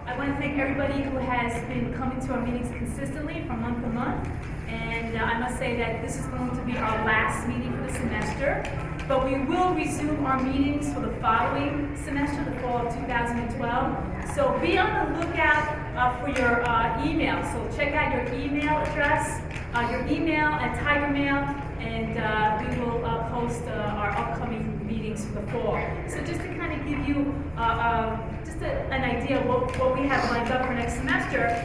I want to thank everybody who has been coming to our meetings consistently from month to month. And I must say that this is going to be our last meeting for the semester. But we will resume our meetings for the following semester, the fall of 2012. So be on the lookout for your email. So check out your email address, your email at Tiger Mail, and we will post our upcoming meetings for the fall. So just to kind of give you an idea of what we have lined up for next semester,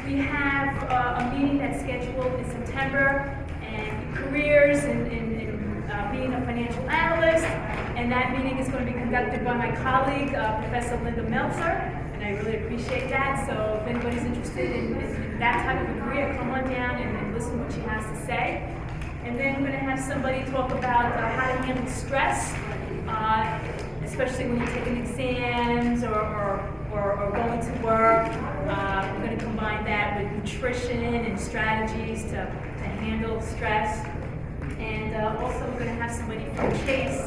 we have a meeting that's scheduled in September, and careers in being a financial analyst, and that meeting is going to be conducted by my colleague, Professor Linda Meltzer, and I really appreciate that. So if anybody's interested in that type of a career, come on down and listen to what she has to say. And then we're going to have somebody talk about how to handle stress, especially when you're taking exams or going to work. We're going to combine that with nutrition and strategies to handle stress. And also we're going to have somebody from Chase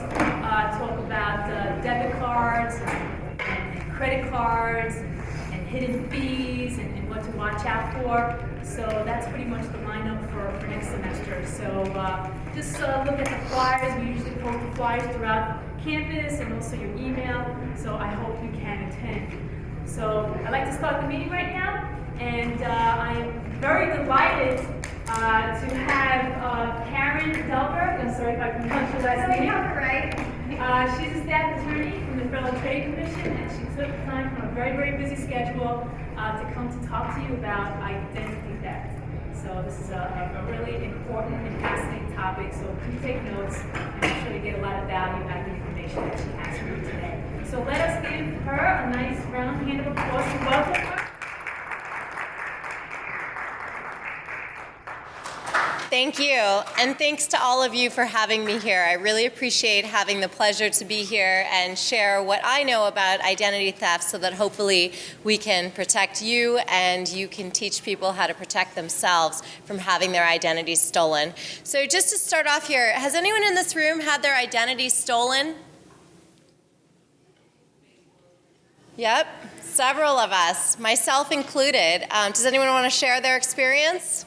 talk about debit cards and credit cards and hidden fees and what to watch out for. So that's pretty much the lineup for next semester. So just look at the flyers. We usually post the flyers throughout campus and also your email. So I hope you can attend. So I'd like to start the meeting right now. And I'm very delighted to have Karen Delberg. I'm sorry if I pronounced your last name. Right. She's a staff attorney from the Federal Trade Commission, and she took time from a very, very busy schedule to come to talk to you about identity theft. So this is a really important and fascinating topic, so please take notes, and I'm sure you get a lot of value out of the information that she has for you today. So let us give her a nice round hand of applause to welcome her. Thank you, and thanks to all of you for having me here. I really appreciate having the pleasure to be here and share what I know about identity theft so that hopefully we can protect you and you can teach people how to protect themselves from having their identities stolen. So just to start off here, has anyone in this room had their identity stolen? Yep, several of us, myself included. Does anyone want to share their experience?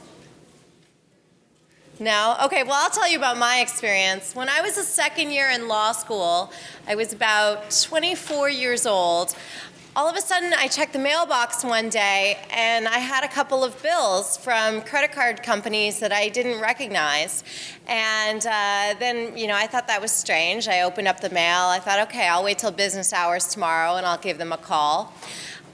No? Okay, well, I'll tell you about my experience. When I was a second year in law school, I was about 24 years old. All of a sudden, I checked the mailbox one day, and I had a couple of bills from credit card companies that I didn't recognize. And then, I thought that was strange. I opened up the mail. I thought, okay, I'll wait till business hours tomorrow, and I'll give them a call.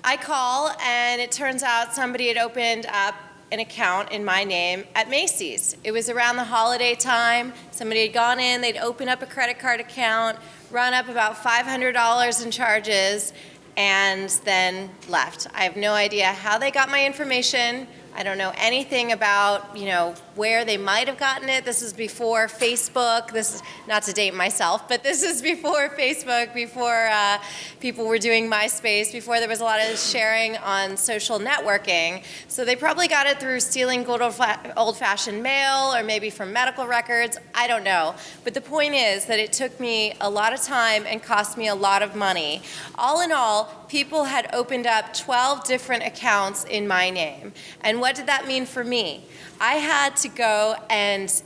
I call, and it turns out somebody had opened up an account in my name at Macy's. It was around the holiday time. Somebody had gone in, they'd opened up a credit card account, run up about $500 in charges, and then left. I have no idea how they got my information. I don't know anything about, where they might have gotten it. This is before Facebook. This is not to date myself, but this is before Facebook, before people were doing MySpace, before there was a lot of sharing on social networking. So they probably got it through stealing good old-fashioned mail or maybe from medical records. I don't know. But the point is that it took me a lot of time and cost me a lot of money. All in all, people had opened up 12 different accounts in my name. And what did that mean for me? I had to go and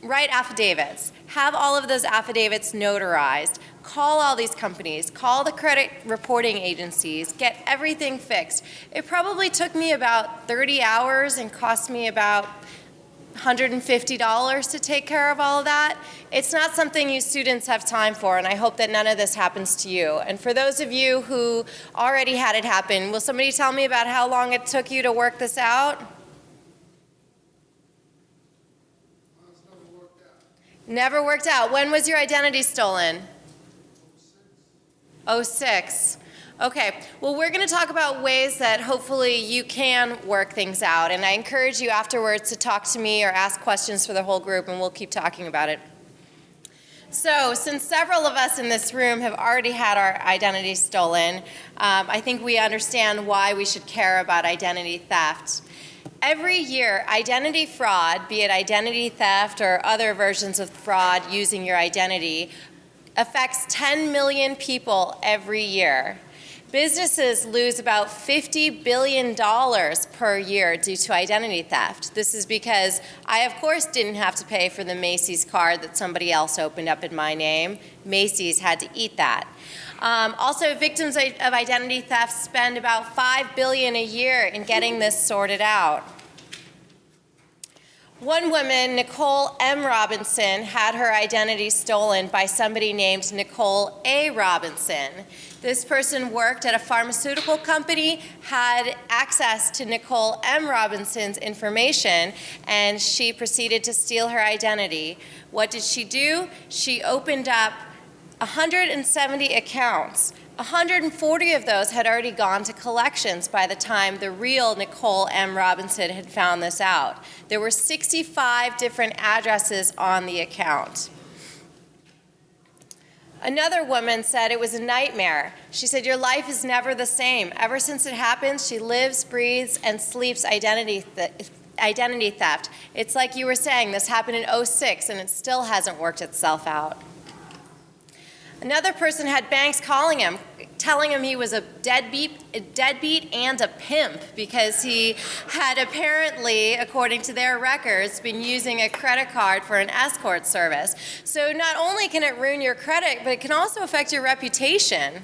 write affidavits, have all of those affidavits notarized, call all these companies, call the credit reporting agencies, get everything fixed. It probably took me about 30 hours and cost me about $150 to take care of all of that. It's not something you students have time for, and I hope that none of this happens to you. And for those of you who already had it happen, will somebody tell me about how long it took you to work this out? Never worked out. When was your identity stolen? 06. Okay, well, we're going to talk about ways that hopefully you can work things out, and I encourage you afterwards to talk to me or ask questions for the whole group, and we'll keep talking about it. So, since several of us in this room have already had our identity stolen, I think we understand why we should care about identity theft. Every year, identity fraud, be it identity theft or other versions of fraud using your identity, affects 10 million people every year. Businesses lose about $50 billion per year due to identity theft. This is because I, of course, didn't have to pay for the Macy's card that somebody else opened up in my name. Macy's had to eat that. Also, victims of identity theft spend about $5 billion a year in getting this sorted out. One woman, Nicole M. Robinson, had her identity stolen by somebody named Nicole A. Robinson. This person worked at a pharmaceutical company, had access to Nicole M. Robinson's information, and she proceeded to steal her identity. What did she do? She opened up 170 accounts. 140 of those had already gone to collections by the time the real Nicole M. Robinson had found this out. There were 65 different addresses on the account. Another woman said it was a nightmare. She said, your life is never the same. Ever since it happened, she lives, breathes, and sleeps identity theft. It's like you were saying, this happened in '06 and it still hasn't worked itself out. Another person had banks calling him, telling him he was a deadbeat and a pimp because he had apparently, according to their records, been using a credit card for an escort service. So not only can it ruin your credit, but it can also affect your reputation.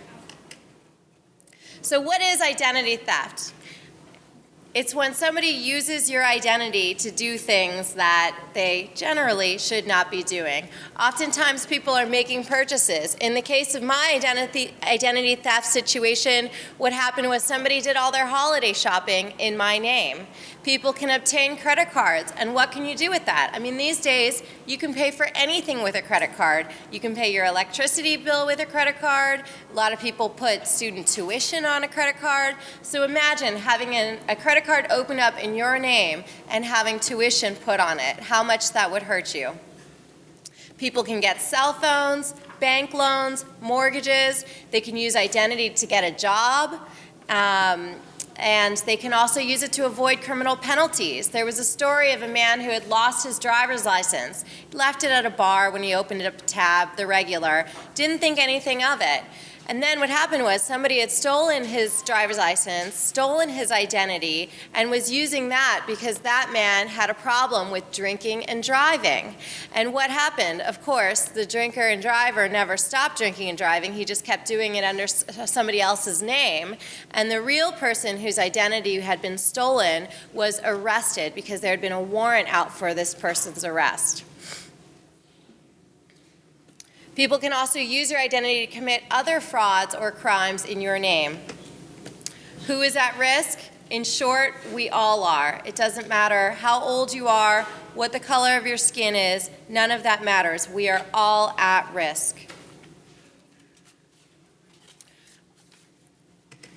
So what is identity theft? It's when somebody uses your identity to do things that they generally should not be doing. Oftentimes people are making purchases. In the case of my identity theft situation, what happened was somebody did all their holiday shopping in my name. People can obtain credit cards, and what can you do with that? I mean, these days, you can pay for anything with a credit card. You can pay your electricity bill with a credit card. A lot of people put student tuition on a credit card. So imagine having a credit card open up in your name and having tuition put on it, how much that would hurt you. People can get cell phones, bank loans, mortgages. They can use identity to get a job. And they can also use it to avoid criminal penalties. There was a story of a man who had lost his driver's license. He left it at a bar when he opened up a tab, the regular, didn't think anything of it. And then what happened was somebody had stolen his driver's license, stolen his identity, and was using that because that man had a problem with drinking and driving. And what happened? Of course, the drinker and driver never stopped drinking and driving. He just kept doing it under somebody else's name. And the real person whose identity had been stolen was arrested because there had been a warrant out for this person's arrest. People can also use your identity to commit other frauds or crimes in your name. Who is at risk? In short, we all are. It doesn't matter how old you are, what the color of your skin is, none of that matters. We are all at risk.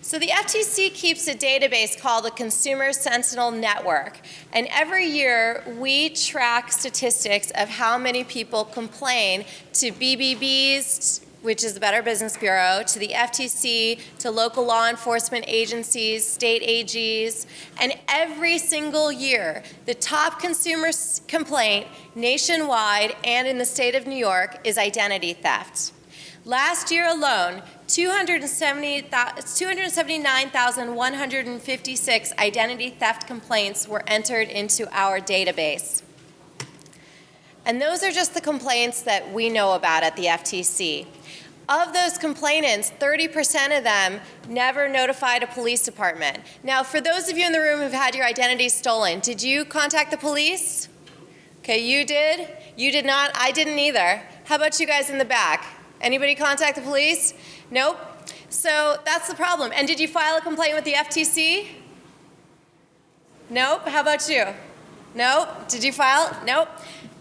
So the FTC keeps a database called the Consumer Sentinel Network, and every year we track statistics of how many people complain to BBBs, which is the Better Business Bureau, to the FTC, to local law enforcement agencies, state AGs, and every single year the top consumer complaint nationwide and in the state of New York is identity theft. Last year alone, 279,156 identity theft complaints were entered into our database. And those are just the complaints that we know about at the FTC. Of those complainants, 30% of them never notified a police department. Now, for those of you in the room who've had your identity stolen, did you contact the police? Okay, you did. You did not. I didn't either. How about you guys in the back? Anybody contact the police? Nope. So that's the problem. And did you file a complaint with the FTC? Nope. How about you? Nope. Did you file? Nope.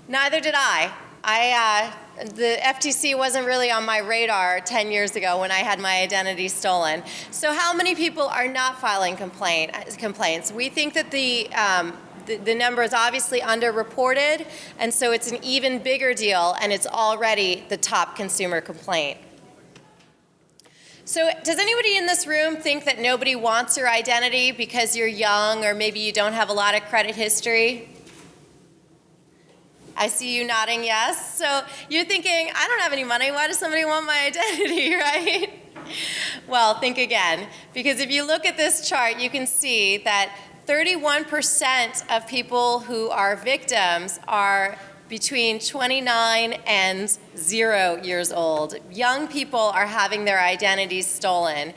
Neither did I. The FTC wasn't really on my radar 10 years ago when I had my identity stolen. So how many people are not filing complaints? We think that the number is obviously underreported, and so it's an even bigger deal, and it's already the top consumer complaint. So does anybody in this room think that nobody wants your identity because you're young or maybe you don't have a lot of credit history? I see you nodding yes. So you're thinking, I don't have any money. Why does somebody want my identity, right? Well, think again, because if you look at this chart, you can see that 31% of people who are victims are between 29 and 0 years old. Young people are having their identities stolen.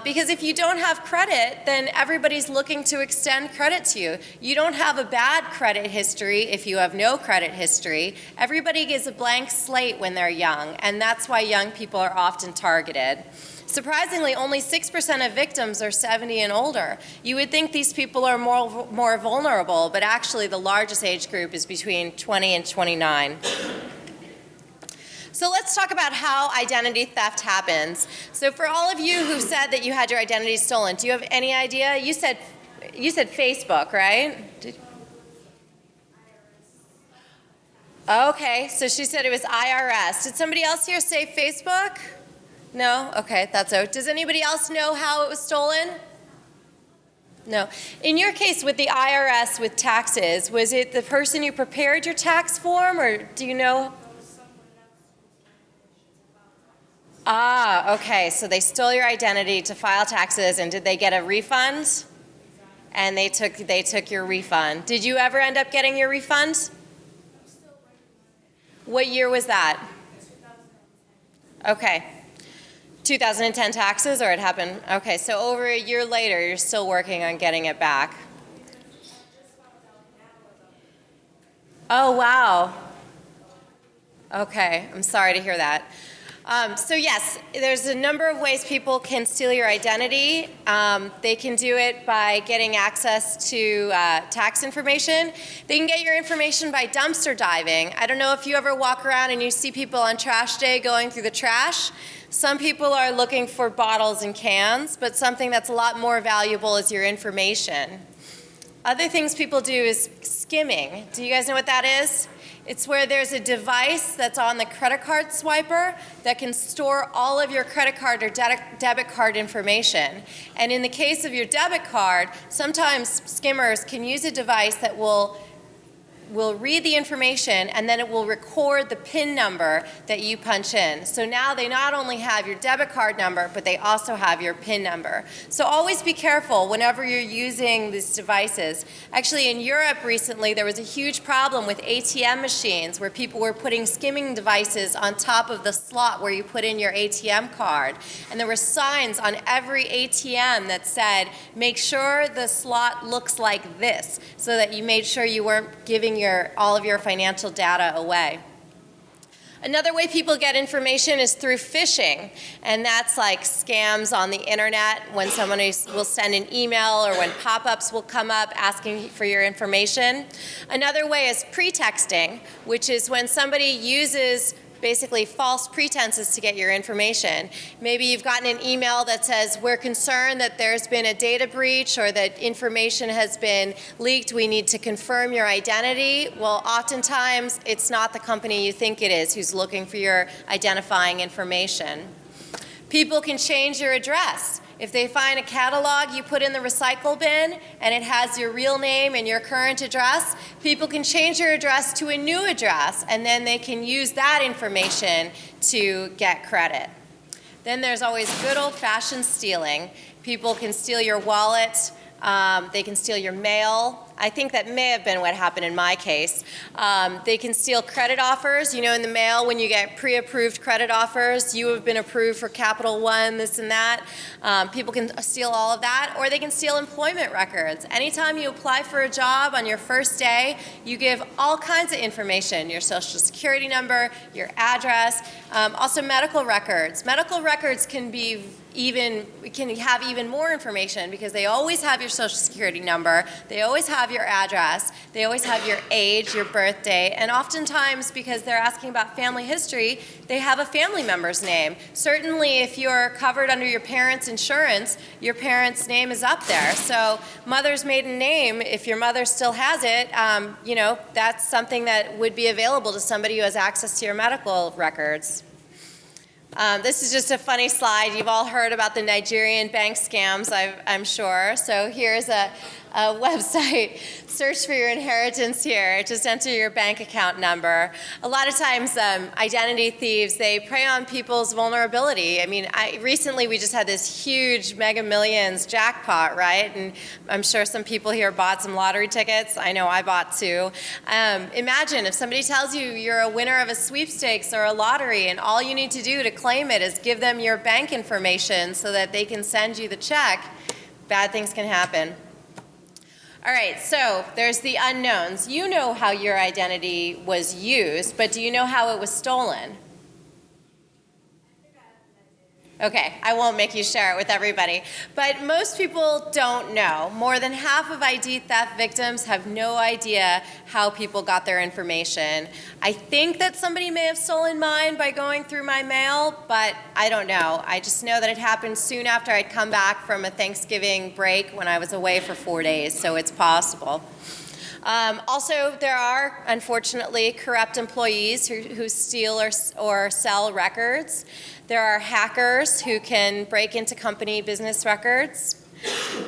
Because if you don't have credit, then everybody's looking to extend credit to you. You don't have a bad credit history if you have no credit history. Everybody gets a blank slate when they're young, and that's why young people are often targeted. Surprisingly, only 6% of victims are 70 and older. You would think these people are more vulnerable, but actually the largest age group is between 20 and 29. So let's talk about how identity theft happens. So for all of you who said that you had your identity stolen, do you have any idea? You said Facebook, right? Okay, so she said it was IRS. Did somebody else here say Facebook? No? Okay, that's out. Does anybody else know how it was stolen? No. In your case with the IRS with taxes, was it the person who prepared your tax form, or do you know? Ah, okay, so they stole your identity to file taxes, and did they get a refund? And they took your refund. Did you ever end up getting your refund? What year was that? 2010. Okay. 2010 taxes, or it happened? Okay, so over a year later, you're still working on getting it back. Oh, wow. Okay, I'm sorry to hear that. So yes, there's a number of ways people can steal your identity. They can do it by getting access to tax information. They can get your information by dumpster diving. I don't know if you ever walk around and you see people on trash day going through the trash. Some people are looking for bottles and cans, but something that's a lot more valuable is your information. Other things people do is skimming. Do you guys know what that is? It's where there's a device that's on the credit card swiper that can store all of your credit card or debit card information. And in the case of your debit card, sometimes skimmers can use a device that will read the information, and then it will record the PIN number that you punch in. So now they not only have your debit card number, but they also have your PIN number. So always be careful whenever you're using these devices. Actually, in Europe recently, there was a huge problem with ATM machines where people were putting skimming devices on top of the slot where you put in your ATM card. And there were signs on every ATM that said, make sure the slot looks like this, so that you made sure you weren't giving all of your financial data away. Another way people get information is through phishing, and that's like scams on the internet when someone will send an email or when pop-ups will come up asking for your information. Another way is pretexting, which is when somebody uses basically false pretenses to get your information. Maybe you've gotten an email that says, we're concerned that there's been a data breach or that information has been leaked. We need to confirm your identity. Well, oftentimes it's not the company you think it is who's looking for your identifying information. People can change your address. If they find a catalog you put in the recycle bin and it has your real name and your current address, people can change your address to a new address, and then they can use that information to get credit. Then there's always good old-fashioned stealing. People can steal your wallet. They can steal your mail. I think that may have been what happened in my case. They can steal credit offers. You know, in the mail, when you get pre-approved credit offers, you have been approved for Capital One, this and that. People can steal all of that, or they can steal employment records. Anytime you apply for a job on your first day, you give all kinds of information, your social security number, your address, also medical records. Medical records can have even more information because they always have your social security number, they always have your address, they always have your age, your birth date, and oftentimes because they're asking about family history, they have a family member's name. Certainly if you're covered under your parents' insurance, your parents' name is up there. So mother's maiden name, if your mother still has it, you know, that's something that would be available to somebody who has access to your medical records. This is just a funny slide. You've all heard about the Nigerian bank scams, I'm sure. So here's website, search for your inheritance here, just enter your bank account number. A lot of times identity thieves, they prey on people's vulnerability. I mean, recently we just had this huge Mega Millions jackpot, right? And I'm sure some people here bought some lottery tickets. I know I bought two. Imagine if somebody tells you you're a winner of a sweepstakes or a lottery and all you need to do to claim it is give them your bank information so that they can send you the check. Bad things can happen. All right, so there's the unknowns. You know how your identity was used, but do you know how it was stolen? Okay, I won't make you share it with everybody. But most people don't know. More than half of ID theft victims have no idea how people got their information. I think that somebody may have stolen mine by going through my mail, but I don't know. I just know that it happened soon after I'd come back from a Thanksgiving break when I was away for 4 days, so it's possible. Also, there are, unfortunately, corrupt employees who steal or sell records. There are hackers who can break into company business records.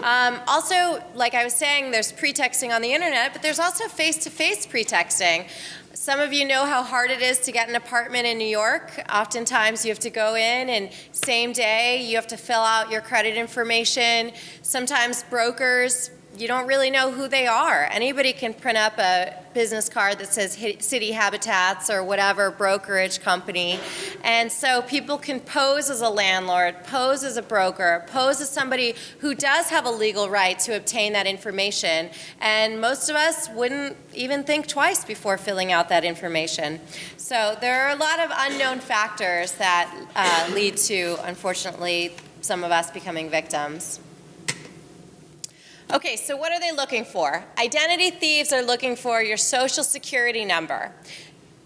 Also, like I was saying, there's pretexting on the internet, but there's also face-to-face pretexting. Some of you know how hard it is to get an apartment in New York. Oftentimes you have to go in and same day you have to fill out your credit information. Sometimes brokers, you don't really know who they are. Anybody can print up a business card that says City Habitats or whatever brokerage company. And so people can pose as a landlord, pose as a broker, pose as somebody who does have a legal right to obtain that information. And most of us wouldn't even think twice before filling out that information. So there are a lot of unknown factors that lead to, unfortunately, some of us becoming victims. Okay, so what are they looking for? Identity thieves are looking for your social security number.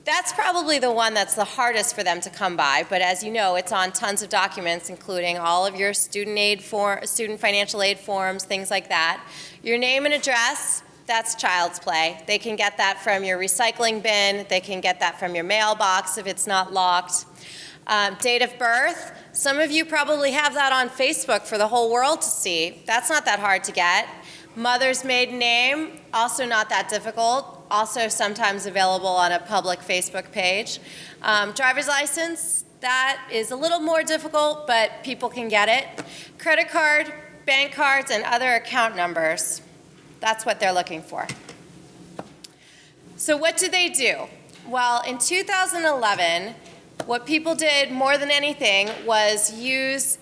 That's probably the one that's the hardest for them to come by, but as you know, it's on tons of documents, including all of your student financial aid forms, things like that. Your name and address, that's child's play. They can get that from your recycling bin. They can get that from your mailbox if it's not locked. Date of birth. Some of you probably have that on Facebook for the whole world to see. That's not that hard to get. Mother's maiden name, also not that difficult. Also sometimes available on a public Facebook page. Driver's license, that is a little more difficult, but people can get it. Credit card, bank cards, and other account numbers. That's what they're looking for. So what do they do? Well, in 2011, what people did more than anything was use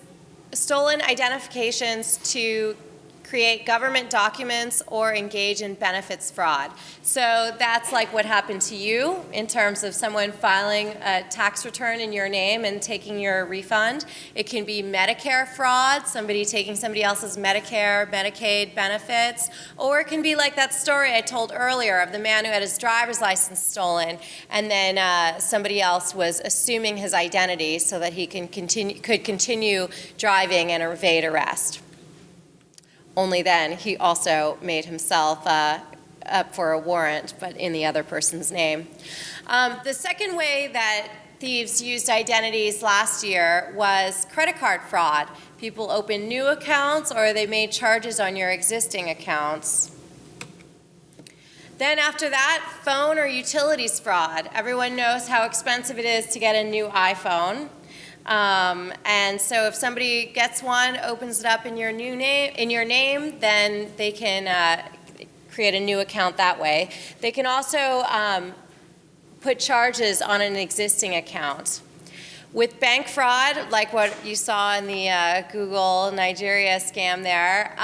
stolen identifications to create government documents or engage in benefits fraud. So that's like what happened to you in terms of someone filing a tax return in your name and taking your refund. It can be Medicare fraud, somebody taking somebody else's Medicare, Medicaid benefits, or it can be like that story I told earlier of the man who had his driver's license stolen and then somebody else was assuming his identity so that he could continue driving and evade arrest. Only then he also made himself up for a warrant, but in the other person's name. The second way that thieves used identities last year was credit card fraud. People opened new accounts or they made charges on your existing accounts. Then after that, phone or utilities fraud. Everyone knows how expensive it is to get a new iPhone. And so if somebody gets one, opens it up in your name, then they can create a new account that way. They can also put charges on an existing account. With bank fraud, like what you saw in the Google Nigeria scam there,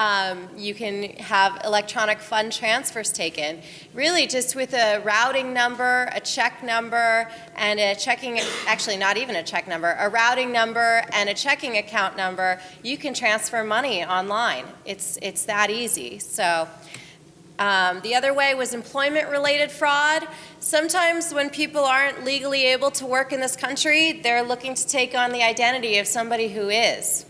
you can have electronic fund transfers taken. Really just with a routing number, a check number, and a checking, actually not even a check number, a routing number and a checking account number, you can transfer money online. It's that easy. So. The other way was employment-related fraud. Sometimes when people aren't legally able to work in this country, they're looking to take on the identity of somebody who is.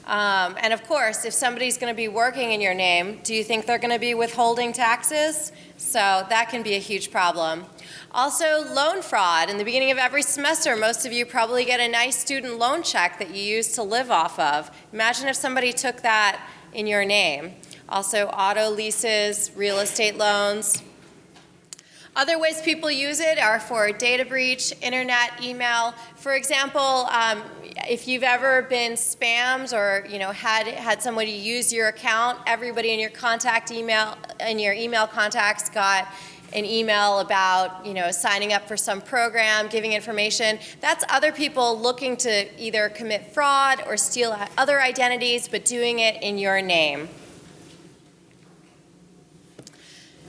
And of course, if somebody's going to be working in your name, do you think they're going to be withholding taxes? So that can be a huge problem. Also, loan fraud. In the beginning of every semester, most of you probably get a nice student loan check that you use to live off of. Imagine if somebody took that in your name. also auto leases, real estate loans. Other ways people use it are for data breach, internet, email. For example, if you've ever been spammed or had somebody use your account, everybody in your email contacts got an email about signing up for some program, giving information. That's other people looking to either commit fraud or steal other identities, but doing it in your name.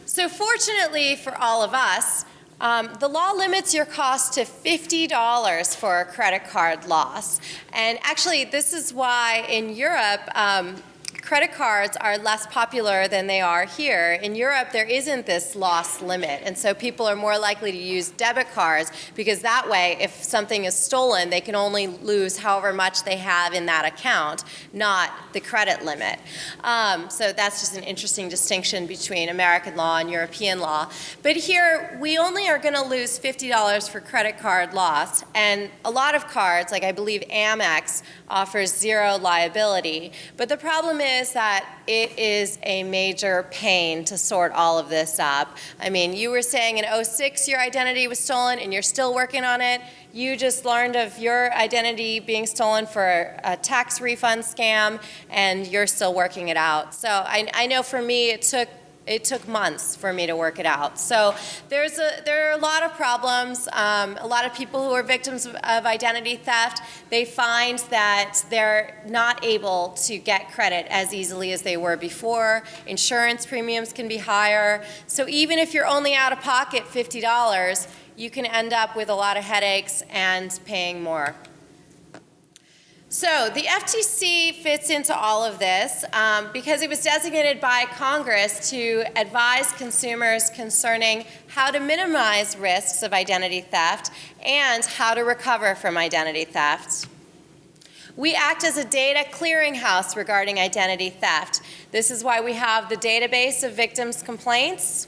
So fortunately for all of us, the law limits your cost to $50 for a credit card loss. And actually, this is why in Europe, credit cards are less popular than they are here. In Europe, there isn't this loss limit, and so people are more likely to use debit cards because that way, if something is stolen, they can only lose however much they have in that account, not the credit limit. So that's just an interesting distinction between American law and European law. But here, we only are going to lose $50 for credit card loss, and a lot of cards, like I believe Amex, offers zero liability. But the problem is that it is a major pain to sort all of this up. I mean, you were saying in '06 your identity was stolen and you're still working on it. You just learned of your identity being stolen for a tax refund scam and you're still working it out. So I know for me it took months for me to work it out. So there are a lot of problems. A lot of people who are victims of identity theft, they find that they're not able to get credit as easily as they were before. Insurance premiums can be higher. So even if you're only out of pocket $50, you can end up with a lot of headaches and paying more. So the FTC fits into all of this because it was designated by Congress to advise consumers concerning how to minimize risks of identity theft and how to recover from identity theft. We act as a data clearinghouse regarding identity theft. This is why we have the database of victims' complaints.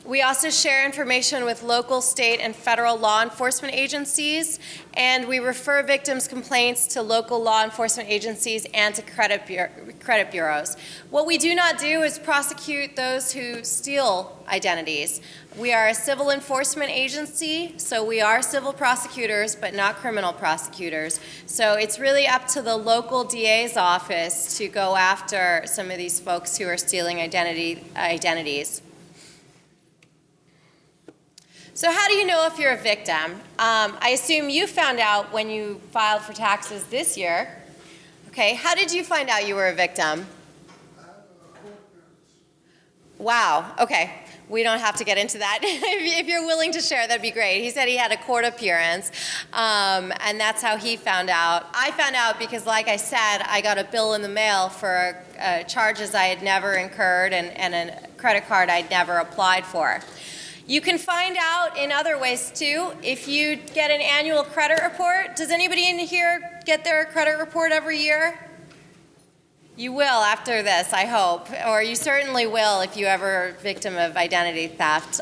We also share information with local, state, and federal law enforcement agencies, and we refer victims' complaints to local law enforcement agencies and to credit bureaus. What we do not do is prosecute those who steal identities. We are a civil enforcement agency, so we are civil prosecutors, but not criminal prosecutors. So it's really up to the local DA's office to go after some of these folks who are stealing identities. So how do you know if you're a victim? I assume you found out when you filed for taxes this year. Okay, how did you find out you were a victim? Wow, okay. We don't have to get into that. If you're willing to share, that'd be great. He said he had a court appearance, and that's how he found out. I found out because, like I said, I got a bill in the mail for charges I had never incurred and a credit card I'd never applied for. You can find out in other ways too. If you get an annual credit report, does anybody in here get their credit report every year? You will after this, I hope, or you certainly will if you ever are a victim of identity theft.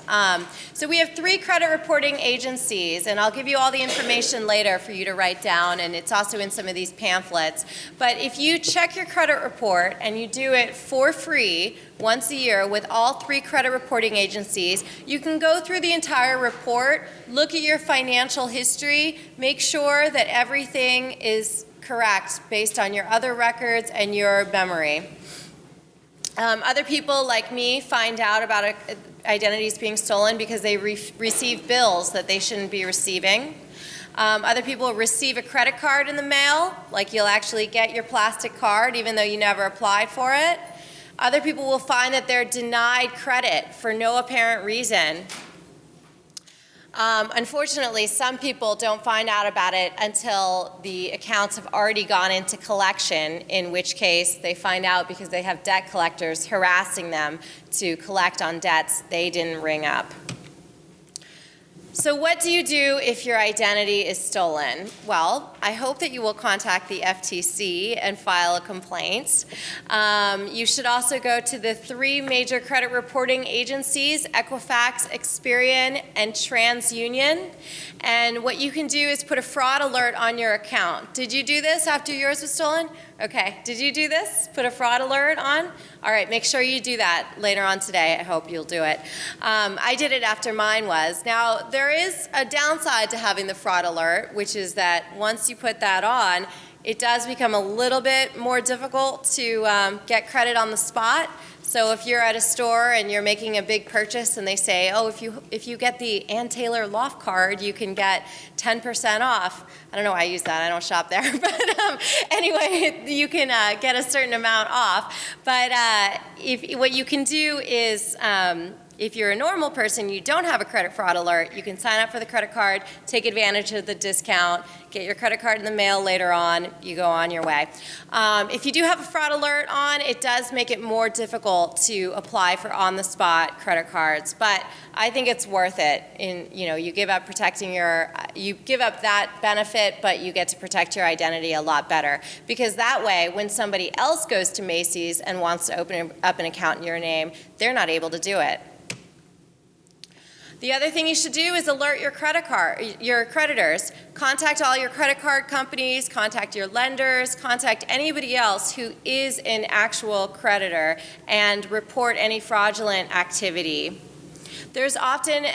So we have 3 credit reporting agencies, and I'll give you all the information later for you to write down, and it's also in some of these pamphlets. But if you check your credit report and you do it for free once a year with all 3 credit reporting agencies, you can go through the entire report, look at your financial history, make sure that everything is correct based on your other records and your memory. Other people like me find out about identities being stolen because they receive bills that they shouldn't be receiving. Other people receive a credit card in the mail, like you'll actually get your plastic card even though you never applied for it. Other people will find that they're denied credit for no apparent reason. Unfortunately, some people don't find out about it until the accounts have already gone into collection, in which case they find out because they have debt collectors harassing them to collect on debts they didn't ring up. So what do you do if your identity is stolen? Well, I hope that you will contact the FTC and file a complaint. You should also go to the 3 major credit reporting agencies, Equifax, Experian, and TransUnion. And what you can do is put a fraud alert on your account. Did you do this after yours was stolen? Okay, did you do this? Put a fraud alert on? All right, make sure you do that later on today. I hope you'll do it. I did it after mine was. Now, there is a downside to having the fraud alert, which is that once you put that on, it does become a little bit more difficult to get credit on the spot. So if you're at a store and you're making a big purchase and they say, oh, if you get the Ann Taylor Loft card, you can get 10% off. I don't know why I use that. I don't shop there. But anyway, you can get a certain amount off. But what you can do is, if you're a normal person, you don't have a credit fraud alert, you can sign up for the credit card, take advantage of the discount, get your credit card in the mail later on, you go on your way. If you do have a fraud alert on, it does make it more difficult to apply for on-the-spot credit cards, but I think it's worth it. You give up you give up that benefit, but you get to protect your identity a lot better, because that way, when somebody else goes to Macy's and wants to open up an account in your name, they're not able to do it. The other thing you should do is alert your creditors. Contact all your credit card companies, contact your lenders, contact anybody else who is an actual creditor, and report any fraudulent activity. There's often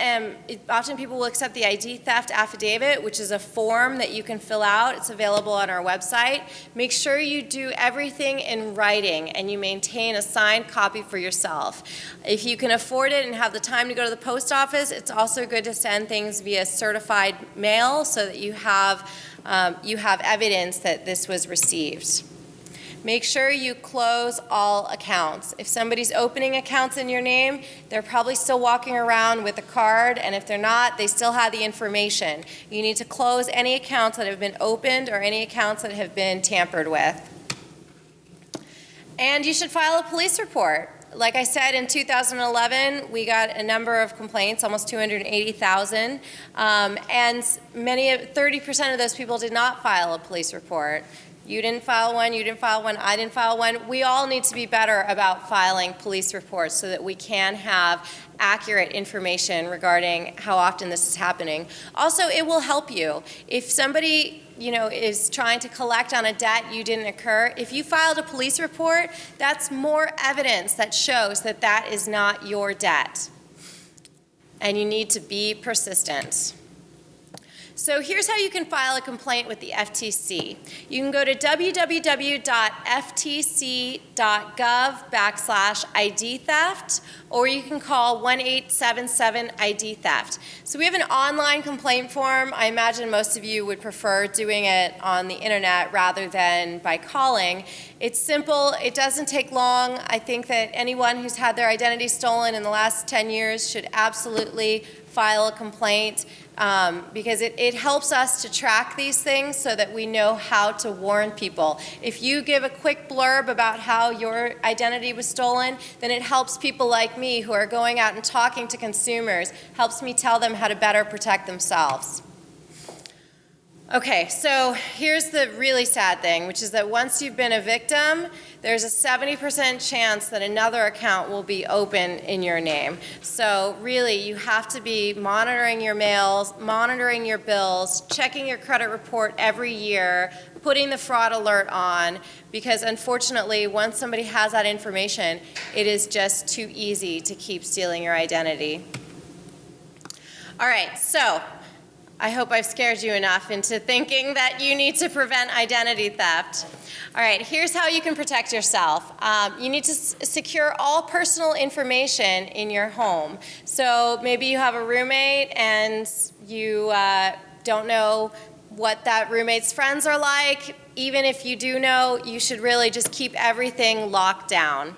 people will accept the ID theft affidavit, which is a form that you can fill out. It's available on our website. Make sure you do everything in writing and you maintain a signed copy for yourself. If you can afford it and have the time to go to the post office, it's also good to send things via certified mail so that you have evidence that this was received. Make sure you close all accounts. If somebody's opening accounts in your name, they're probably still walking around with a card, and if they're not, they still have the information. You need to close any accounts that have been opened or any accounts that have been tampered with. And you should file a police report. Like I said, in 2011, we got a number of complaints, almost 280,000, and 30% of those people did not file a police report. You didn't file one, you didn't file one, I didn't file one. We all need to be better about filing police reports so that we can have accurate information regarding how often this is happening. Also, it will help you. If somebody is trying to collect on a debt you didn't incur, if you filed a police report, that's more evidence that shows that that is not your debt. And you need to be persistent. So here's how you can file a complaint with the FTC. You can go to www.ftc.gov/ID theft, or you can call 1-877-ID theft. So we have an online complaint form. I imagine most of you would prefer doing it on the internet rather than by calling. It's simple, it doesn't take long. I think that anyone who's had their identity stolen in the last 10 years should absolutely file a complaint. Because it helps us to track these things so that we know how to warn people. If you give a quick blurb about how your identity was stolen, then it helps people like me who are going out and talking to consumers, helps me tell them how to better protect themselves. Okay, so here's the really sad thing, which is that once you've been a victim, there's a 70% chance that another account will be open in your name. So really, you have to be monitoring your mails, monitoring your bills, checking your credit report every year, putting the fraud alert on, because unfortunately, once somebody has that information, it is just too easy to keep stealing your identity. All right, so I hope I've scared you enough into thinking that you need to prevent identity theft. All right, here's how you can protect yourself. You need to secure all personal information in your home. So maybe you have a roommate and you don't know what that roommate's friends are like. Even if you do know, you should really just keep everything locked down.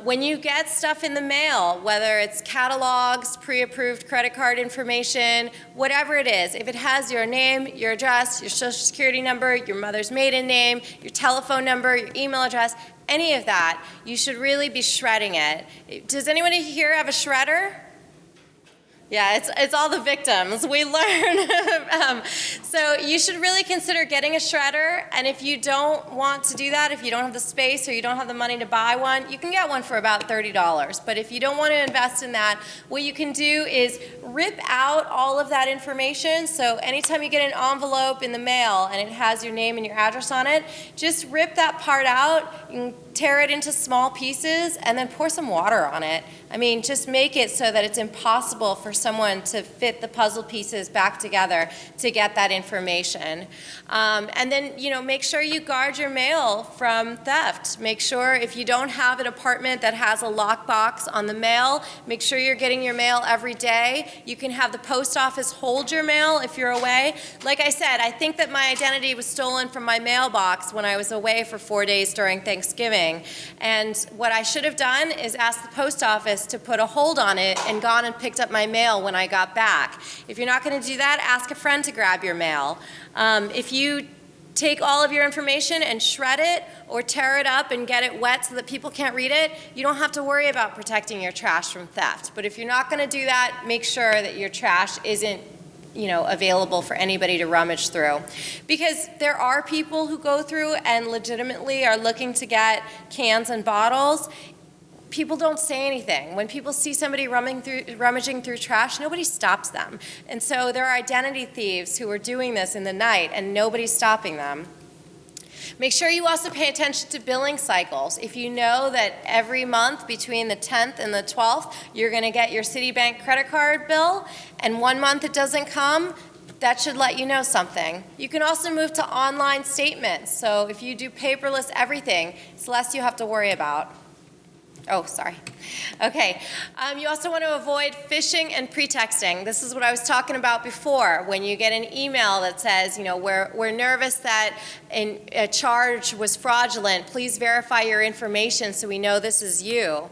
When you get stuff in the mail, whether it's catalogs, pre-approved credit card information, whatever it is, if it has your name, your address, your social security number, your mother's maiden name, your telephone number, your email address, any of that, you should really be shredding it. Does anyone here have a shredder? Yeah, it's all the victims. We learn. So you should really consider getting a shredder. And if you don't want to do that, if you don't have the space or you don't have the money to buy one, you can get one for about $30. But if you don't want to invest in that, what you can do is rip out all of that information. So anytime you get an envelope in the mail and it has your name and your address on it, just rip that part out. You can tear it into small pieces and then pour some water on it. I mean, just make it so that it's impossible for someone to fit the puzzle pieces back together to get that information. And then, make sure you guard your mail from theft. Make sure if you don't have an apartment that has a lockbox on the mail, make sure you're getting your mail every day. You can have the post office hold your mail if you're away. Like I said, I think that my identity was stolen from my mailbox when I was away for 4 days during Thanksgiving. And what I should have done is asked the post office to put a hold on it and gone and picked up my mail when I got back. If you're not going to do that, ask a friend to grab your mail. If you take all of your information and shred it or tear it up and get it wet so that people can't read it, you don't have to worry about protecting your trash from theft. But if you're not going to do that, make sure that your trash isn't available for anybody to rummage through. Because there are people who go through and legitimately are looking to get cans and bottles. People don't say anything. When people see somebody rummaging through trash, nobody stops them. And so there are identity thieves who are doing this in the night, and nobody's stopping them. Make sure you also pay attention to billing cycles. If you know that every month between the 10th and the 12th, you're going to get your Citibank credit card bill, and 1 month it doesn't come, that should let you know something. You can also move to online statements. So if you do paperless everything, it's less you have to worry about. Oh, sorry. Okay. You also want to avoid phishing and pretexting. This is what I was talking about before. When you get an email that says, we're nervous that a charge was fraudulent, please verify your information so we know this is you.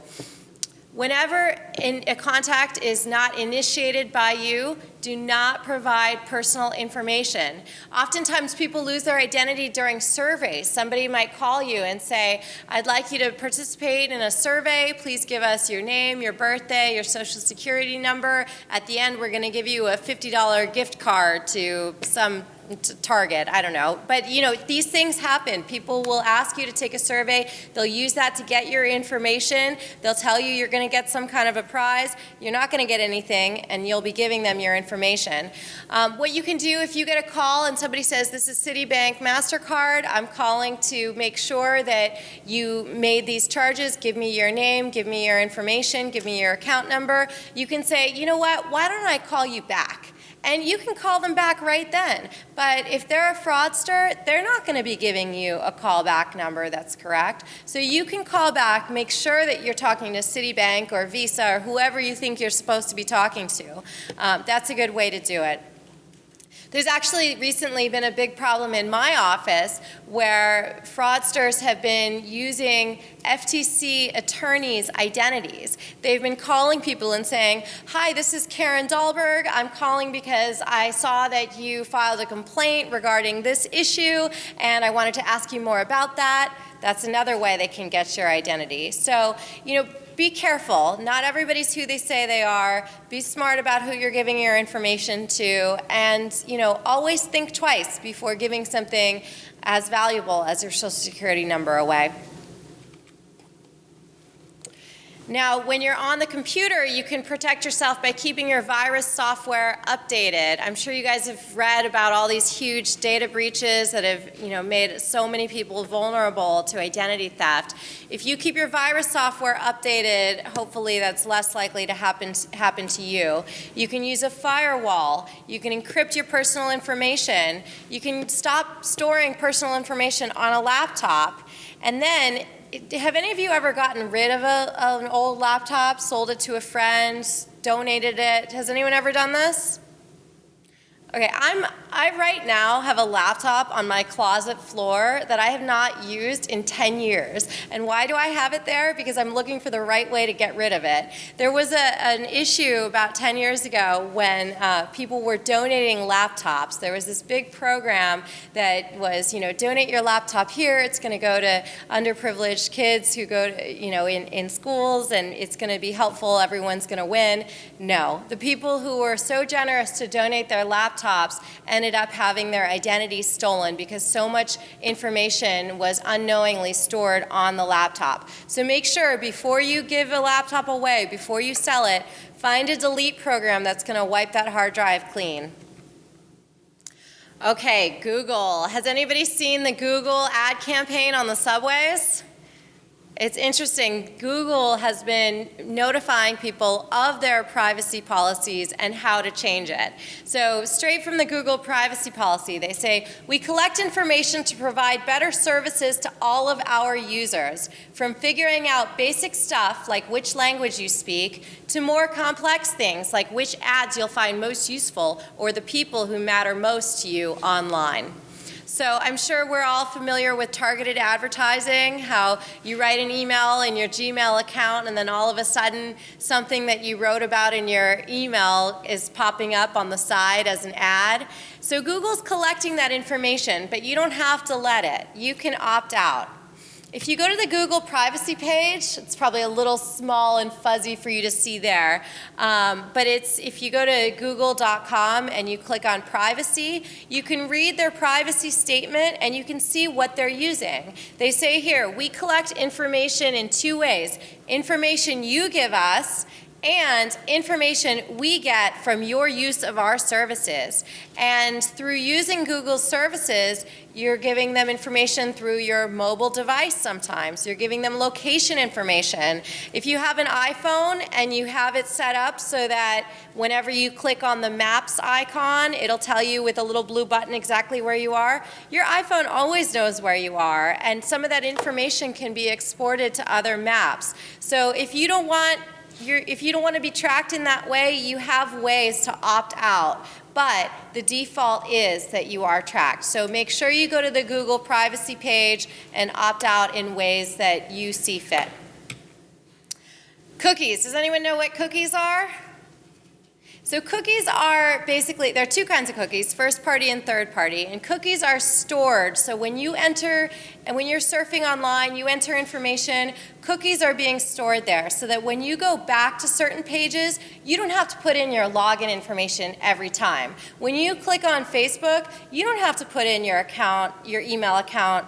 Whenever a contact is not initiated by you, do not provide personal information. Oftentimes people lose their identity during surveys. Somebody might call you and say, I'd like you to participate in a survey. Please give us your name, your birthday, your social security number. At the end, we're going to give you a $50 gift card to some Target, I don't know. But these things happen. People will ask you to take a survey. They'll use that to get your information. They'll tell you you're going to get some kind of a prize. You're not going to get anything, and you'll be giving them your information. What you can do if you get a call and somebody says, this is Citibank MasterCard, I'm calling to make sure that you made these charges, give me your name, give me your information, give me your account number. You can say, you know what, why don't I call you back? And you can call them back right then. But if they're a fraudster, they're not going to be giving you a callback number that's correct. So you can call back, make sure that you're talking to Citibank or Visa or whoever you think you're supposed to be talking to. That's a good way to do it. There's actually recently been a big problem in my office where fraudsters have been using FTC attorneys' identities. They've been calling people and saying, hi, this is Karen Dahlberg. I'm calling because I saw that you filed a complaint regarding this issue, and I wanted to ask you more about that. That's another way they can get your identity. So, be careful. Not everybody's who they say they are. Be smart about who you're giving your information to. And, always think twice before giving something as valuable as your Social Security number away. Now, when you're on the computer, you can protect yourself by keeping your virus software updated. I'm sure you guys have read about all these huge data breaches that have, made so many people vulnerable to identity theft. If you keep your virus software updated, hopefully that's less likely to happen to you. You can use a firewall. You can encrypt your personal information. You can stop storing personal information on a laptop. And then, have any of you ever gotten rid of an old laptop, sold it to a friend, donated it? Has anyone ever done this? Okay, I right now have a laptop on my closet floor that I have not used in 10 years. And why do I have it there? Because I'm looking for the right way to get rid of it. There was an issue about 10 years ago when people were donating laptops. There was this big program that was, donate your laptop here. It's going to go to underprivileged kids who go to, in schools, and it's going to be helpful. Everyone's going to win. No, the people who were so generous to donate their laptops ended up having their identity stolen because so much information was unknowingly stored on the laptop. So make sure before you give a laptop away, before you sell it, find a delete program that's going to wipe that hard drive clean. Okay, Google. Has anybody seen the Google ad campaign on the subways? It's interesting. Google has been notifying people of their privacy policies and how to change it. So straight from the Google privacy policy, they say, we collect information to provide better services to all of our users, from figuring out basic stuff like which language you speak, to more complex things like which ads you'll find most useful or the people who matter most to you online. So I'm sure we're all familiar with targeted advertising, how you write an email in your Gmail account and then all of a sudden something that you wrote about in your email is popping up on the side as an ad. So Google's collecting that information, but you don't have to let it. You can opt out. If you go to the Google privacy page, it's probably a little small and fuzzy for you to see there, but if you go to google.com and you click on privacy, you can read their privacy statement and you can see what they're using. They say here, we collect information in two ways: information you give us and information we get from your use of our services. And through using Google's services, you're giving them information through your mobile device sometimes. You're giving them location information. If you have an iPhone and you have it set up so that whenever you click on the Maps icon, it'll tell you with a little blue button exactly where you are, your iPhone always knows where you are, and some of that information can be exported to other maps. So if you don't want to be tracked in that way, you have ways to opt out. But the default is that you are tracked. So make sure you go to the Google privacy page and opt out in ways that you see fit. Cookies. Does anyone know what cookies are? So cookies are basically, there are two kinds of cookies, first party and third party. And cookies are stored. So when you enter, and when you're surfing online, you enter information, cookies are being stored there so that when you go back to certain pages, you don't have to put in your login information every time. When you click on Facebook, you don't have to put in your account, your email account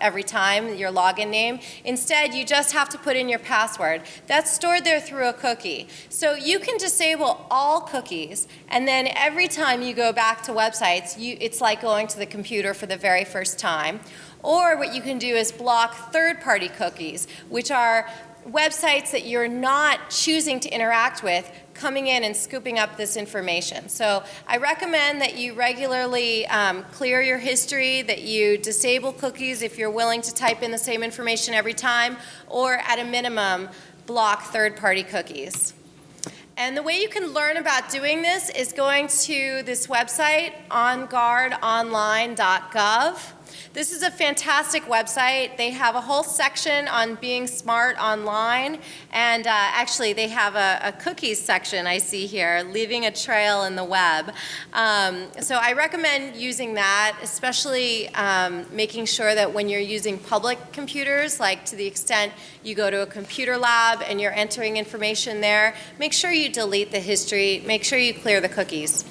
every time, your login name. Instead, you just have to put in your password. That's stored there through a cookie. So you can disable all cookies, and then every time you go back to websites, it's like going to the computer for the very first time. Or what you can do is block third-party cookies, which are websites that you're not choosing to interact with coming in and scooping up this information. So I recommend that you regularly clear your history, that you disable cookies if you're willing to type in the same information every time, or at a minimum, block third-party cookies. And the way you can learn about doing this is going to this website, onguardonline.gov. This is a fantastic website. They have a whole section on being smart online, and actually they have a cookies section I see here, leaving a trail in the web. So I recommend using that, especially making sure that when you're using public computers, like to the extent you go to a computer lab and you're entering information there, make sure you delete the history, make sure you clear the cookies.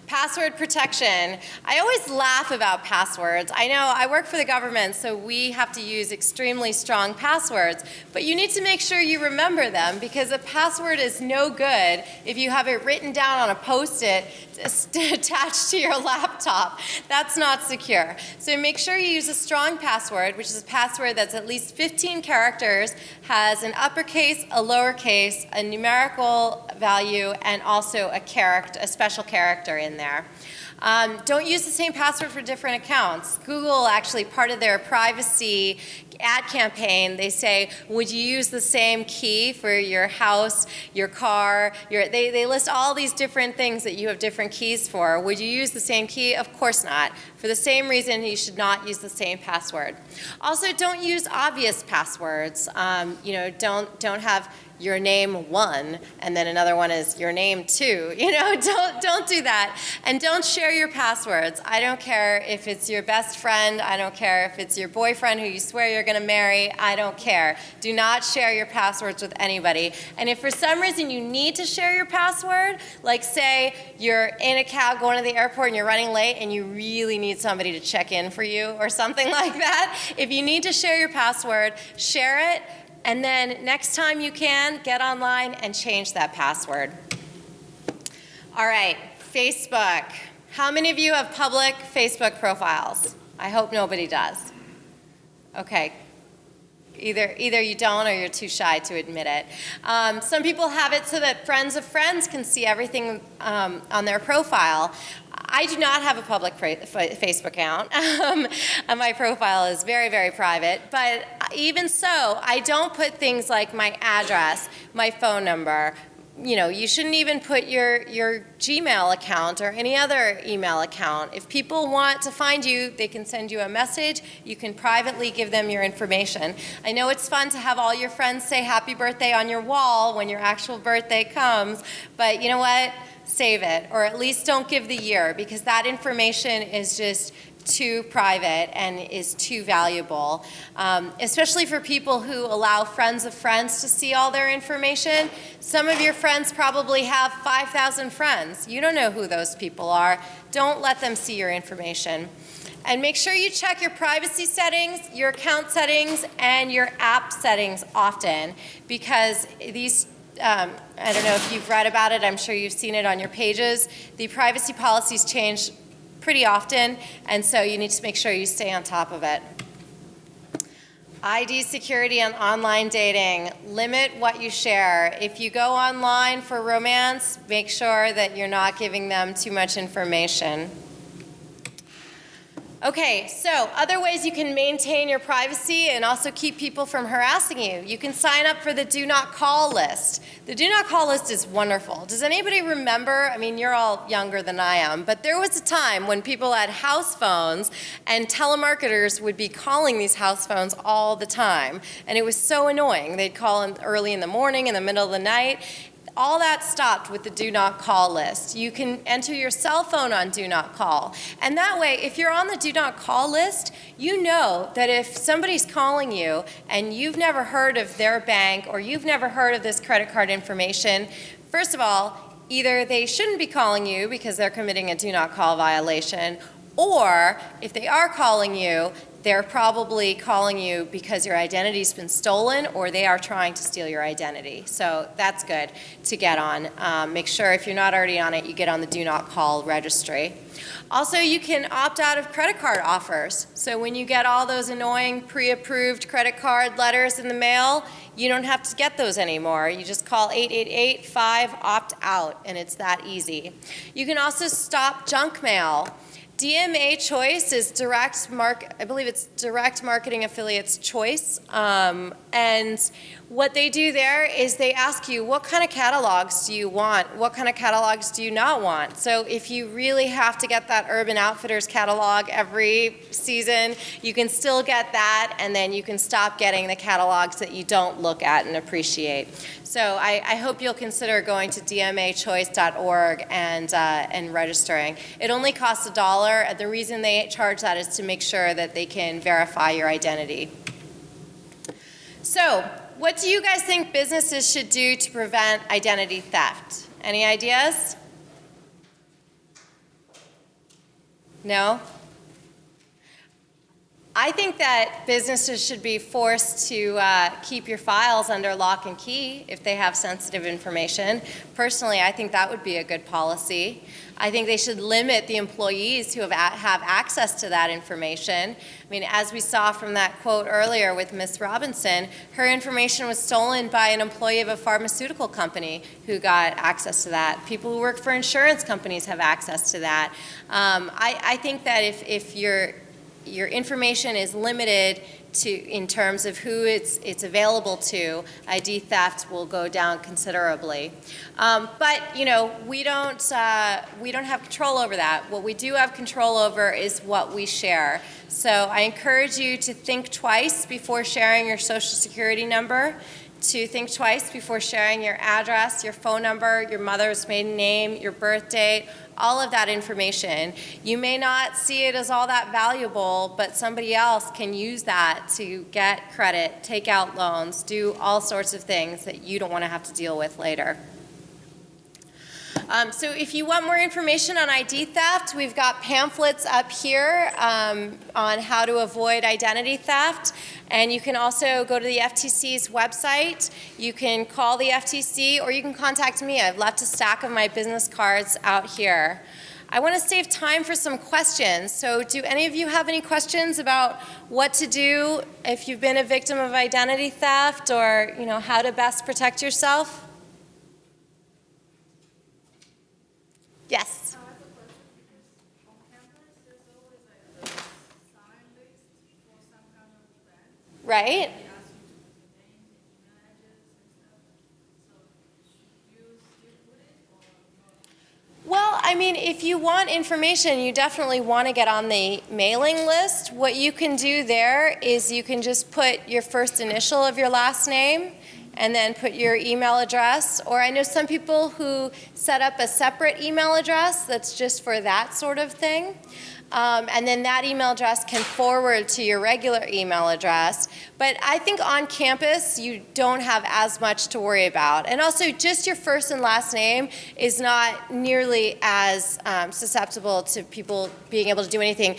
Password protection. I always laugh about passwords. I know I work for the government, so we have to use extremely strong passwords, but you need to make sure you remember them, because a password is no good if you have it written down on a Post-it attached to your laptop. That's not secure. So make sure you use a strong password, which is a password that's at least 15 characters, has an uppercase, a lowercase, a numerical value, and also a character, a special character in there. Don't use the same password for different accounts. Google, actually, part of their privacy ad campaign, they say, would you use the same key for your house, your car, they list all these different things that you have different keys for. Would you use the same key? Of course not. For the same reason, you should not use the same password. Also, don't use obvious passwords. Don't have your name 1 and then another one is your name 2. Don't do that. And don't share your passwords. I don't care if it's your best friend. I don't care if it's your boyfriend who you swear you're going to marry. I don't care. Do not share your passwords with anybody. And if for some reason you need to share your password, like say you're in a cab going to the airport and you're running late and you really need somebody to check in for you or something like that, if you need to share your password, share it. And then next time you can, get online and change that password. All right, Facebook. How many of you have public Facebook profiles? I hope nobody does. Okay. Either you don't or you're too shy to admit it. Some people have it so that friends of friends can see everything on their profile. I do not have a public Facebook account. My profile is very, very private. But even so, I don't put things like my address, my phone number. You shouldn't even put your Gmail account or any other email account. If people want to find you, they can send you a message. You can privately give them your information. I know it's fun to have all your friends say happy birthday on your wall when your actual birthday comes, but you know what? Save it, or at least don't give the year, because that information is just too private and is too valuable, especially for people who allow friends of friends to see all their information. Some of your friends probably have 5,000 friends. You don't know who those people are. Don't let them see your information. And make sure you check your privacy settings, your account settings, and your app settings often, because these I don't know if you've read about it, I'm sure you've seen it on your pages. The privacy policies change pretty often, and so you need to make sure you stay on top of it. ID security and online dating. Limit what you share. If you go online for romance, make sure that you're not giving them too much information. Okay, so other ways you can maintain your privacy and also keep people from harassing you. You can sign up for the Do Not Call list. The Do Not Call list is wonderful. Does anybody remember? I mean, you're all younger than I am, but there was a time when people had house phones and telemarketers would be calling these house phones all the time. And it was so annoying. They'd call early in the morning, in the middle of the night. All that stopped with the Do Not Call list. You can enter your cell phone on Do Not Call. And that way, if you're on the Do Not Call list, you know that if somebody's calling you and you've never heard of their bank or you've never heard of this credit card information, first of all, either they shouldn't be calling you because they're committing a Do Not Call violation, or if they are calling you, they're probably calling you because your identity's been stolen or they are trying to steal your identity. So that's good to get on. Make sure if you're not already on it, you get on the Do Not Call registry. Also, you can opt out of credit card offers. So when you get all those annoying pre-approved credit card letters in the mail, you don't have to get those anymore. You just call 888-5-OPT-OUT, and it's that easy. You can also stop junk mail. DMA Choice is I believe it's Direct Marketing Affiliates Choice, and what they do there is they ask you, what kind of catalogs do you want? What kind of catalogs do you not want? So if you really have to get that Urban Outfitters catalog every season, you can still get that, and then you can stop getting the catalogs that you don't look at and appreciate. So I hope you'll consider going to dmachoice.org and registering. It only costs $1. The reason they charge that is to make sure that they can verify your identity. So, what do you guys think businesses should do to prevent identity theft? Any ideas? No? I I think that businesses should be forced to keep your files under lock and key if they have sensitive information. Personally, I think that would be a good policy. I think they should limit the employees who have access to that information. I mean, as we saw from that quote earlier with Ms. Robinson, her information was stolen by an employee of a pharmaceutical company who got access to that. People who work for insurance companies have access to that. I think that if your information is limited in terms of who it's available to, ID theft will go down considerably. But we don't have control over that. What we do have control over is what we share. So I encourage you to think twice before sharing your Social Security number, to think twice before sharing your address, your phone number, your mother's maiden name, your birth date, all of that information. You may not see it as all that valuable, but somebody else can use that to get credit, take out loans, do all sorts of things that you don't want to have to deal with later. So if you want more information on ID theft, we've got pamphlets up here on how to avoid identity theft. And you can also go to the FTC's website. You can call the FTC or you can contact me. I've left a stack of my business cards out here. I want to save time for some questions. So do any of you have any questions about what to do if you've been a victim of identity theft, or how to best protect yourself? Yes. I have a question because on campus there's always like a sign list for some kind of event. Right. They ask you to put your name and email address and stuff. So should you still put it or not? Well, I mean, if you want information, you definitely want to get on the mailing list. What you can do there is you can just put your first initial of your last name and then put your email address. Or I know some people who set up a separate email address that's just for that sort of thing. And then that email address can forward to your regular email address. But I think on campus, you don't have as much to worry about. And also, just your first and last name is not nearly as susceptible to people being able to do anything.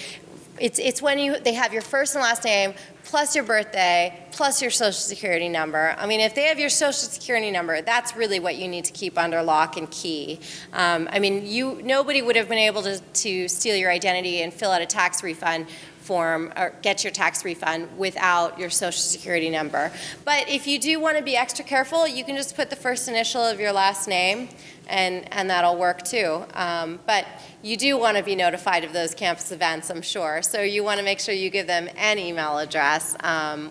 It's when they have your first and last name, plus your birthday, plus your Social Security number. I mean, if they have your Social Security number, that's really what you need to keep under lock and key. I mean, nobody would have been able to steal your identity and fill out a tax refund form or get your tax refund without your Social Security number. But if you do want to be extra careful, you can just put the first initial of your last name, and that'll work too. But you do want to be notified of those campus events, I'm sure. So you want to make sure you give them an email address,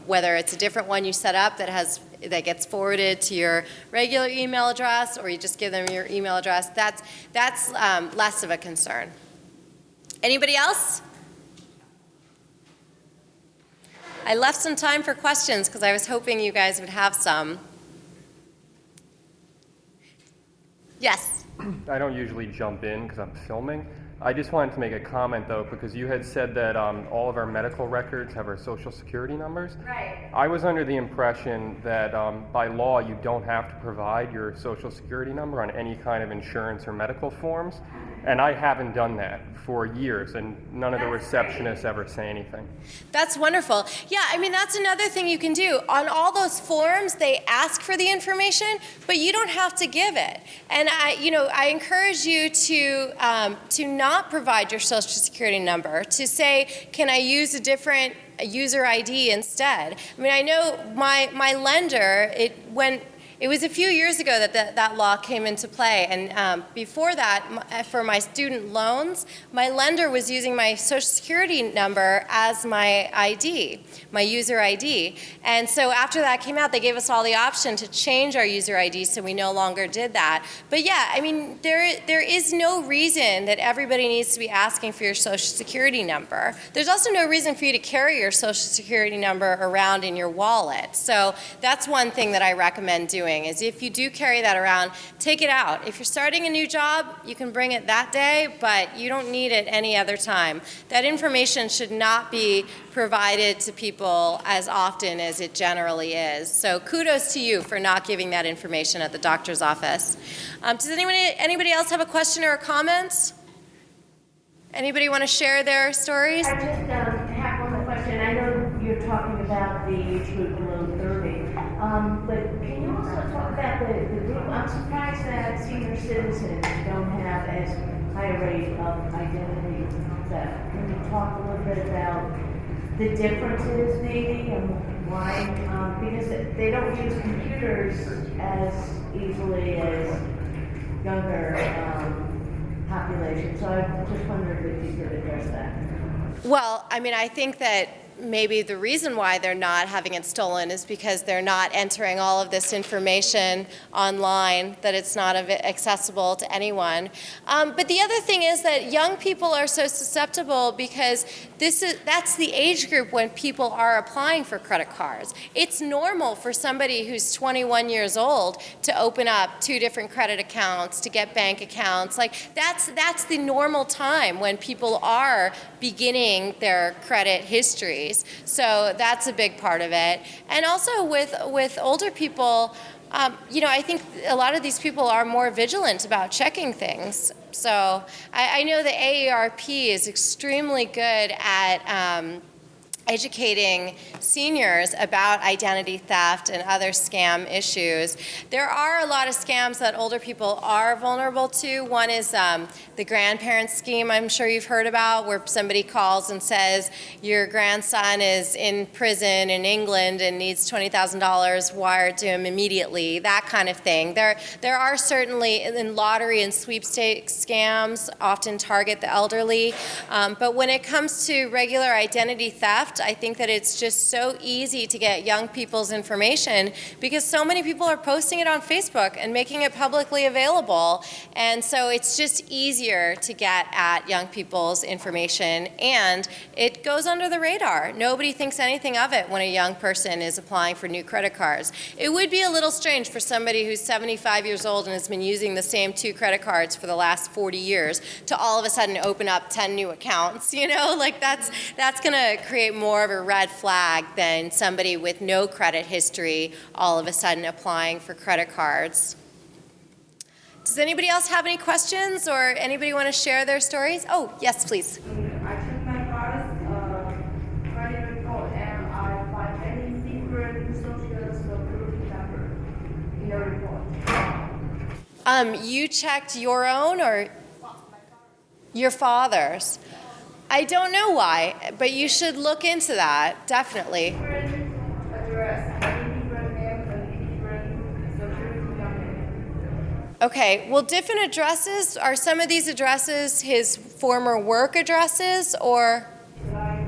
whether it's a different one you set up that gets forwarded to your regular email address, or you just give them your email address. That's less of a concern. Anybody else? I left some time for questions because I was hoping you guys would have some. Yes. I don't usually jump in because I'm filming. I just wanted to make a comment though, because you had said that all of our medical records have our Social Security numbers. Right. I was under the impression that by law you don't have to provide your Social Security number on any kind of insurance or medical forms, and I haven't done that for years, and none of the receptionists ever say anything. That's wonderful. Yeah, I mean, that's another thing you can do. On all those forms, they ask for the information, but you don't have to give it. And I encourage you to not provide your Social Security number, to say, can I use a different user ID instead? I mean, I know my lender, it was a few years ago that law came into play, and before that, for my student loans, my lender was using my Social Security number as my ID, my user ID. And so after that came out, they gave us all the option to change our user ID, so we no longer did that. But yeah, I mean, there is no reason that everybody needs to be asking for your Social Security number. There's also no reason for you to carry your Social Security number around in your wallet. So that's one thing that I recommend doing. Is if you do carry that around, take it out. If you're starting a new job, you can bring it that day, but you don't need it any other time. That information should not be provided to people as often as it generally is. So kudos to you for not giving that information at the doctor's office. Does anybody else have a question or a comment? Anybody want to share their stories? I just have one more question. I know citizens don't have as high a rate of identity theft. Can you talk a little bit about the differences maybe and why? Because they don't use computers as easily as younger population. So I just wondered if you could address that. Well, I mean, I think that maybe the reason why they're not having it stolen is because they're not entering all of this information online, that it's not accessible to anyone. But the other thing is that young people are so susceptible because that's the age group when people are applying for credit cards. It's normal for somebody who's 21 years old to open up 2 different credit accounts, to get bank accounts. Like that's the normal time when people are beginning their credit histories. So that's a big part of it. And also with older people, I think a lot of these people are more vigilant about checking things. So I know the AARP is extremely good at educating seniors about identity theft and other scam issues. There are a lot of scams that older people are vulnerable to. One is the grandparent scheme I'm sure you've heard about, where somebody calls and says your grandson is in prison in England and needs $20,000 wired to him immediately, that kind of thing. There are certainly, in lottery and sweepstakes scams, often target the elderly. But when it comes to regular identity theft, I think that it's just so easy to get young people's information because so many people are posting it on Facebook and making it publicly available. And so it's just easier to get at young people's information, and it goes under the radar. Nobody thinks anything of it when a young person is applying for new credit cards. It would be a little strange for somebody who's 75 years old and has been using the same 2 credit cards for the last 40 years to all of a sudden open up 10 new accounts, Like that's going to create more of a red flag than somebody with no credit history all of a sudden applying for credit cards. Does anybody else have any questions or anybody want to share their stories? Oh, yes, please. I took my father's credit report and I find any secret social security number in the report. You checked your own or your father's? I don't know why, but you should look into that, definitely. Different address, any different name and different security number. Okay, well, different addresses, are some of these addresses his former work addresses or? Like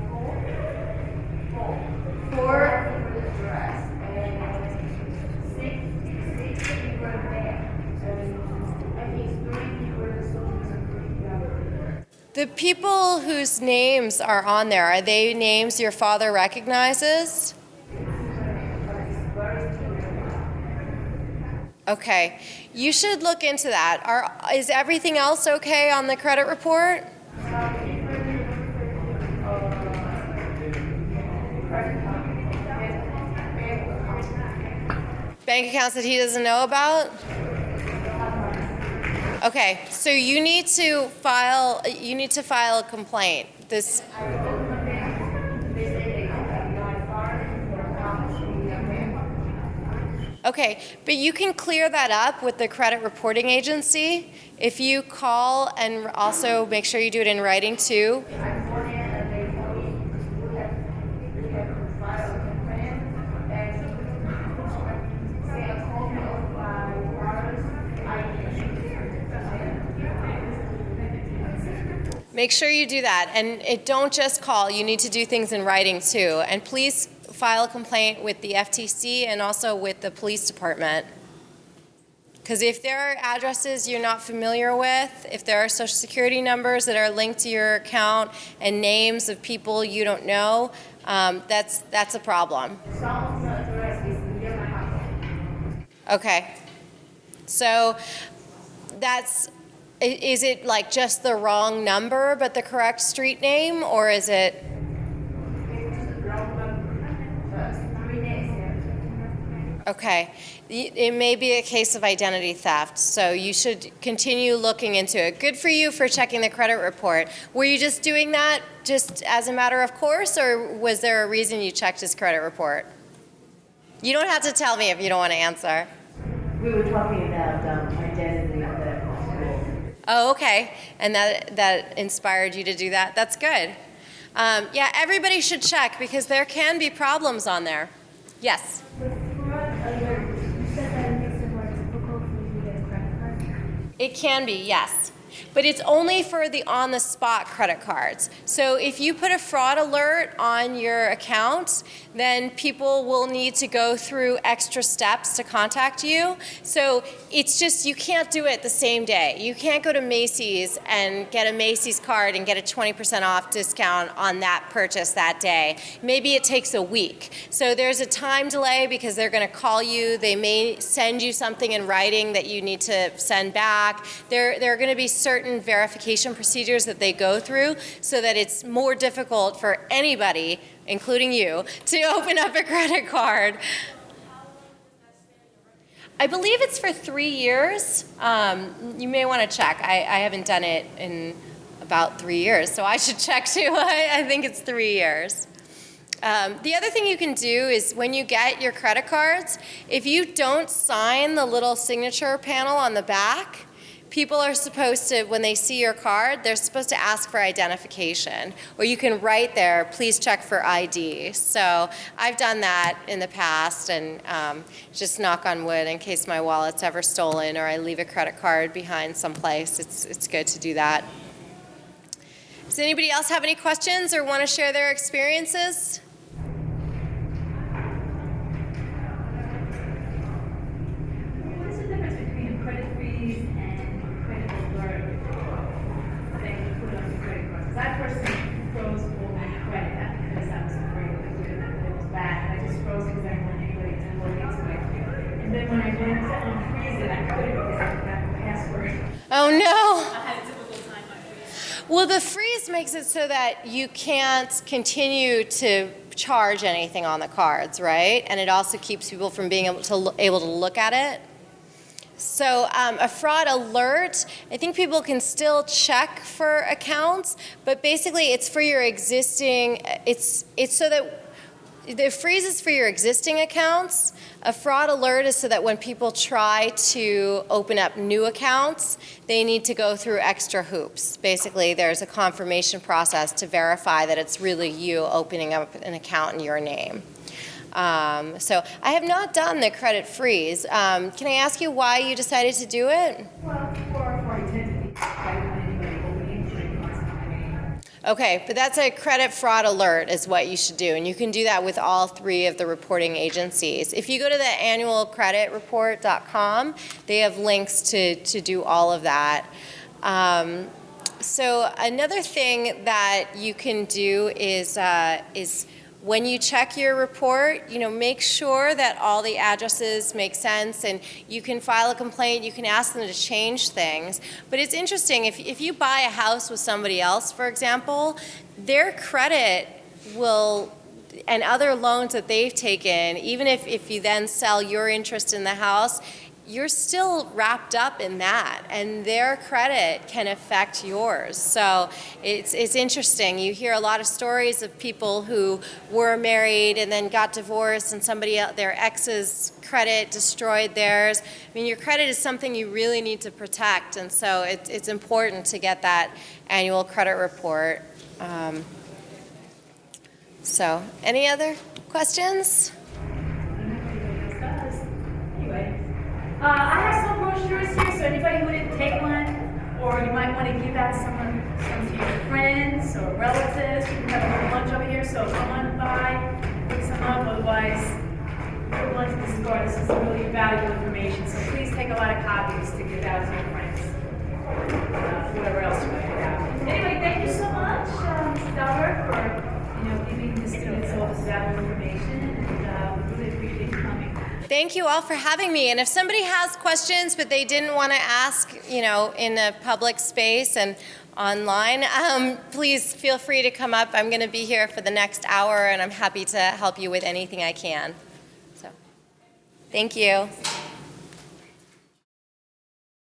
four different address and six different names and I think 3 different social security number. The people whose names are on there, are they names your father recognizes? Okay, you should look into that. Is everything else okay on the credit report? Bank accounts that he doesn't know about? Okay, so you need to file a complaint. Okay, but you can clear that up with the credit reporting agency if you call, and also make sure you do it in writing too. Make sure you do that, and don't just call. You need to do things in writing too. And please file a complaint with the FTC and also with the police department. Because if there are addresses you're not familiar with, if there are social security numbers that are linked to your account and names of people you don't know, that's a problem. Okay. So is it like just the wrong number but the correct street name, or is it? Okay. It may be a case of identity theft, so you should continue looking into it. Good for you for checking the credit report. Were you just doing that just as a matter of course, or was there a reason you checked his credit report? You don't have to tell me if you don't want to answer. We were talking about identity theft. Oh, okay. And that inspired you to do that. That's good. Yeah, everybody should check because there can be problems on there. Yes. With fraud alert, you said that it makes it more difficult for you to get a credit card? It can be, yes. But it's only for the on-the-spot credit cards. So if you put a fraud alert on your account, then people will need to go through extra steps to contact you. So it's just, you can't do it the same day. You can't go to Macy's and get a Macy's card and get a 20% off discount on that purchase that day. Maybe it takes a week. So there's a time delay because they're going to call you. They may send you something in writing that you need to send back. There are going to be certain verification procedures that they go through so that it's more difficult for anybody, including you, to open up a credit card. I believe it's for 3 years. You may want to check. I haven't done it in about 3 years, so I should check too. I think it's 3 years. The other thing you can do is when you get your credit cards, if you don't sign the little signature panel on the back, people are supposed to, when they see your card, they're supposed to ask for identification. Or you can write there, please check for ID. So I've done that in the past, and just knock on wood in case my wallet's ever stolen or I leave a credit card behind someplace. It's good to do that. Does anybody else have any questions or want to share their experiences? What is the difference between a credit freeze and a credit alert that you put on your credit card? Because I personally froze all my credit, not because I was afraid that it was bad. I just froze it because I didn't want anybody to log into it. And then when I went to unfreeze it, I couldn't because I forgot the password. Oh no! I had a difficult time my freeze. Well, the freeze makes it so that you can't continue to charge anything on the cards, right? And it also keeps people from being able to look at it. So a fraud alert, I think people can still check for accounts, but basically it's for your existing, it's so that the freeze is for your existing accounts. A fraud alert is so that when people try to open up new accounts, they need to go through extra hoops. Basically, there's a confirmation process to verify that it's really you opening up an account in your name. So I have not done the credit freeze. Can I ask you why you decided to do it? Well, for identity, I don't want anybody opening credit cards in my name. Okay, but that's a credit fraud alert is what you should do, and you can do that with all 3 of the reporting agencies. If you go to the annualcreditreport.com, they have links to do all of that. So another thing that you can do is when you check your report, make sure that all the addresses make sense, and you can file a complaint, you can ask them to change things. But it's interesting, if you buy a house with somebody else, for example, their credit will, and other loans that they've taken, even if you then sell your interest in the house, you're still wrapped up in that, and their credit can affect yours. So it's interesting. You hear a lot of stories of people who were married and then got divorced, and their ex's credit destroyed theirs. I mean, your credit is something you really need to protect, and so it's important to get that annual credit report. So, any other questions? Anyway. I have some brochures here, so anybody who didn't take one, or you might want to give out some to your friends or relatives. We have a little lunch over here, so come on by, pick some up. Otherwise, put one to the store. This is really valuable information, so please take a lot of copies to give out to your friends. Whatever else you might have. Anyway, thank you so much, Mr. Delbert, for giving the students all this valuable information, and we really appreciate you coming. Thank you all for having me. And if somebody has questions but they didn't want to ask, in a public space and online, please feel free to come up. I'm going to be here for the next hour, and I'm happy to help you with anything I can. So, thank you.